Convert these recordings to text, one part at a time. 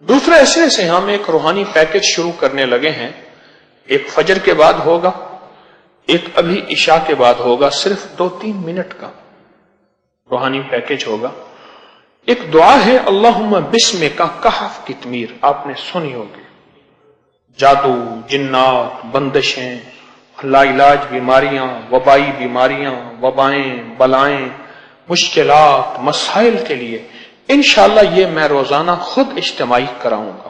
دوسرے عشرے سے ہم ایک روحانی پیکج شروع کرنے لگے ہیں. ایک فجر کے بعد ہوگا, ایک ابھی عشاء کے بعد ہوگا, صرف 2-3 منٹ کا روحانی پیکج ہوگا. ایک دعا ہے اللہم بسمک کہف کتمیر, آپ نے سنی ہوگی. جادو, جنات, بندشیں, لا علاج بیماریاں, وبائی بیماریاں, وبائیں, بلائیں, مشکلات, مسائل کے لیے انشاءاللہ یہ میں روزانہ خود اجتماعی کراؤں گا.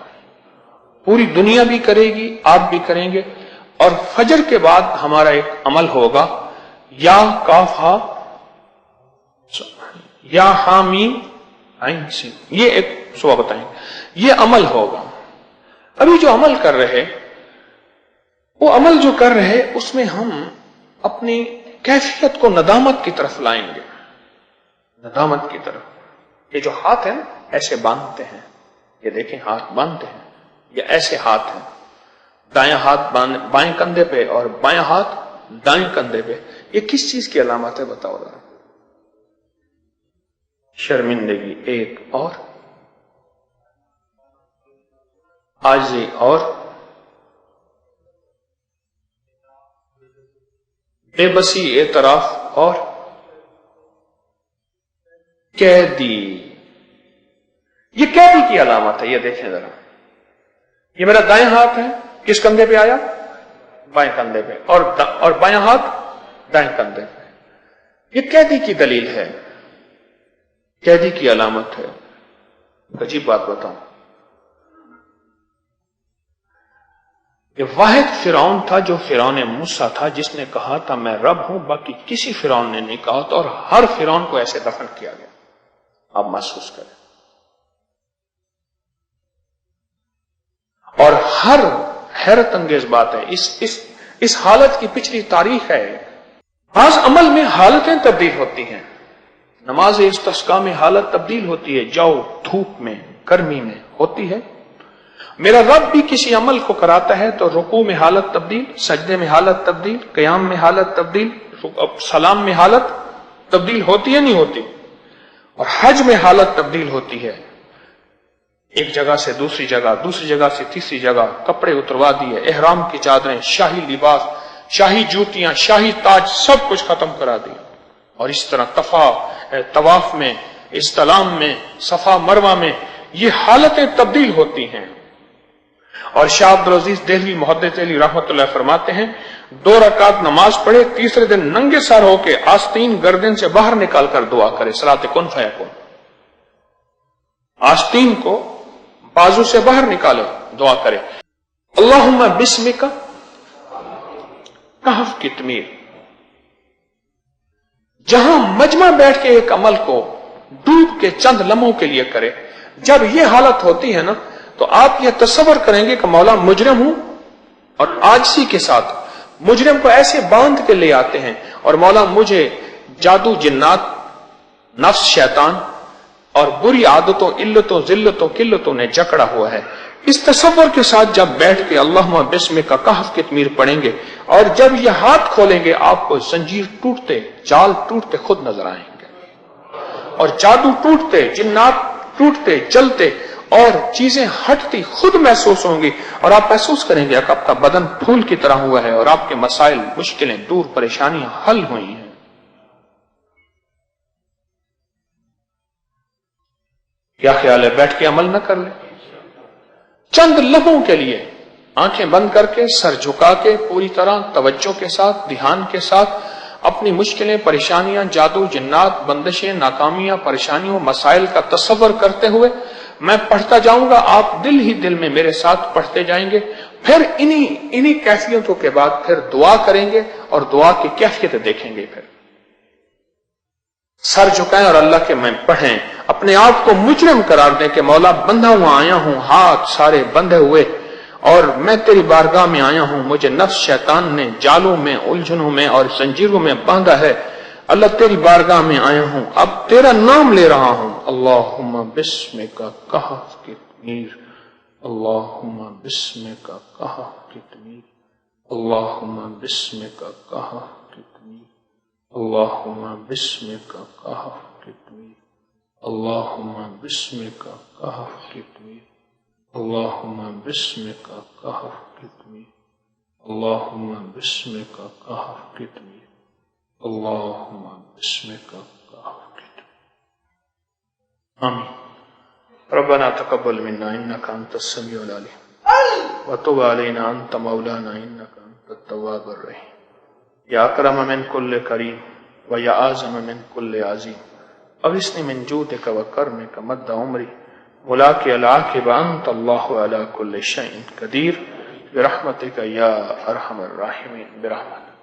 پوری دنیا بھی کرے گی, آپ بھی کریں گے. اور فجر کے بعد ہمارا ایک عمل ہوگا, یا کاف ہا یا حامیم عین سین, یہ ایک صبح بتائیں گے, یہ عمل ہوگا. ابھی جو عمل کر رہے, وہ عمل جو کر رہے اس میں ہم اپنی کیفیت کو ندامت کی طرف لائیں گے. ندامت کی طرف. یہ جو ہاتھ ہیں ایسے باندھتے ہیں, یہ دیکھیں ہاتھ باندھتے ہیں, یہ ایسے ہاتھ ہیں. دائیں ہاتھ بائیں کندھے پہ اور بائیں ہاتھ دائیں کندھے پہ. یہ کس چیز کی علامت ہے بتاؤ ذرا؟ شرمندگی ایک, اور عاجزی, اور بے بسی, اعتراف, اور قیدی. یہ قیدی کی علامت ہے. یہ دیکھیں ذرا, یہ میرا دائیں ہاتھ ہے, کس کندھے پہ آیا؟ بائیں کندھے پہ, اور بائیں ہاتھ دائیں کندھے پہ. یہ قیدی کی دلیل ہے, قیدی کی علامت ہے. عجیب بات بتاؤں, یہ واحد فرعون تھا جو فرعون موسیٰ تھا, جس نے کہا تھا میں رب ہوں, باقی کسی فرعون نے نہیں کہا تھا, اور ہر فرعون کو ایسے دفن کیا گیا. آپ محسوس کریں. اور ہر حیرت انگیز بات ہے, اس حالت کی پچھلی تاریخ ہے. بعض عمل میں حالتیں تبدیل ہوتی ہیں. نماز استسقاء میں حالت تبدیل ہوتی ہے, جاؤ دھوپ میں, گرمی میں ہوتی ہے. میرا رب بھی کسی عمل کو کراتا ہے تو رکوع میں حالت تبدیل, سجدے میں حالت تبدیل, قیام میں حالت تبدیل, سلام میں حالت تبدیل ہوتی ہے نہیں ہوتی. اور حج میں حالت تبدیل ہوتی ہے, ایک جگہ سے دوسری جگہ, دوسری جگہ سے تیسری جگہ, کپڑے اتروا دیے, احرام کی چادریں, شاہی لباس, شاہی جوتیاں, شاہی تاج, سب کچھ ختم کرا دیا. اور اس طرح طواف میں, استلام میں, صفا مروہ میں یہ حالتیں تبدیل ہوتی ہیں. اور شاہ عبدالعزیز دہلوی محدث دہلوی رحمۃ اللہ فرماتے ہیں 2 رکعت نماز پڑھے, تیسرے دن ننگے سر ہو کے آستین گردن سے باہر نکال کر دعا کرے, صلاۃ کن فیکون. آستین کو بازو سے باہر نکالے, دعا کرے اللہم بسمک کہف کتمیر. جہاں مجمع بیٹھ کے ایک عمل کو ڈوب کے چند لمحوں کے لیے کرے, جب یہ حالت ہوتی ہے نا, تو آپ یہ تصور کریں گے کہ مولا مجرم ہوں, اور عاجزی کے ساتھ مجرم کو ایسے باندھ کے لے آتے ہیں, اور مولا مجھے جادو, جنات, نفس, شیطان اور بری عادتوں, علتوں, ذلتوں, قلتوں نے جکڑا ہوا ہے. اس تصور کے ساتھ جب بیٹھ کے اللہم بسمک کہف کتمیر پڑھیں گے, اور جب یہ ہاتھ کھولیں گے آپ کو زنجیر ٹوٹتے, جال ٹوٹتے خود نظر آئیں گے, اور جادو ٹوٹتے, جنات ٹوٹتے, جلتے, اور چیزیں ہٹتی خود محسوس ہوں گی. اور آپ محسوس کریں گے کہ آپ کا بدن پھول کی طرح ہوا ہے, اور آپ کے مسائل, مشکلیں دور, پریشانیاں حل ہوئی ہیں. کیا خیال ہے, بیٹھ کے عمل نہ کر لیں؟ چند لمحوں کے لیے آنکھیں بند کر کے, سر جھکا کے, پوری طرح توجہ کے ساتھ, دھیان کے ساتھ اپنی مشکلیں, پریشانیاں, جادو, جنات, بندشیں, ناکامیاں, پریشانیوں, مسائل کا تصور کرتے ہوئے میں پڑھتا جاؤں گا, آپ دل ہی دل میں میرے ساتھ پڑھتے جائیں گے. پھر انہی کیفیتوں کے بعد پھر دعا کریں گے, اور دعا کی کیفیت دیکھیں گے. پھر سر جھکائیں اور اللہ کے میں پڑھیں, اپنے آپ کو مجرم قرار دیں کہ مولا بندھا ہوا آیا ہوں, ہاتھ سارے بندھے ہوئے, اور میں تیری بارگاہ میں آیا ہوں, مجھے نفس شیطان نے جالوں میں, الجھنوں میں اور زنجیروں میں باندھا ہے. اللہ تیری بارگاہ میں آیا ہوں, اب تیرا نام لے رہا ہوں. اللہم بسمک کہف کتمیر, اللہم بسمک کہف کتمیر, اللہم بسمک کہف کتمیر, اللہم بسمک کہف کتمیر, اللہم بسمک کہف کتمیر, اللهم باسمك قهر كتمي اللهم باسمك قهر كتمي اللهم باسمك قهر كتمي آمين. ربنا تقبل منا انك انت السميع العليم وتب علينا انت مولانا انك انت التواب الرحيم. یا اکرم من کل کریم و یا اعظم من کل عظیم اغثنی من جودک و کرمک مد عمری ملاقی العاقب انت اللہ علی کل شیء قدیر برحمتک یا ارحم الراحمین برحمتک.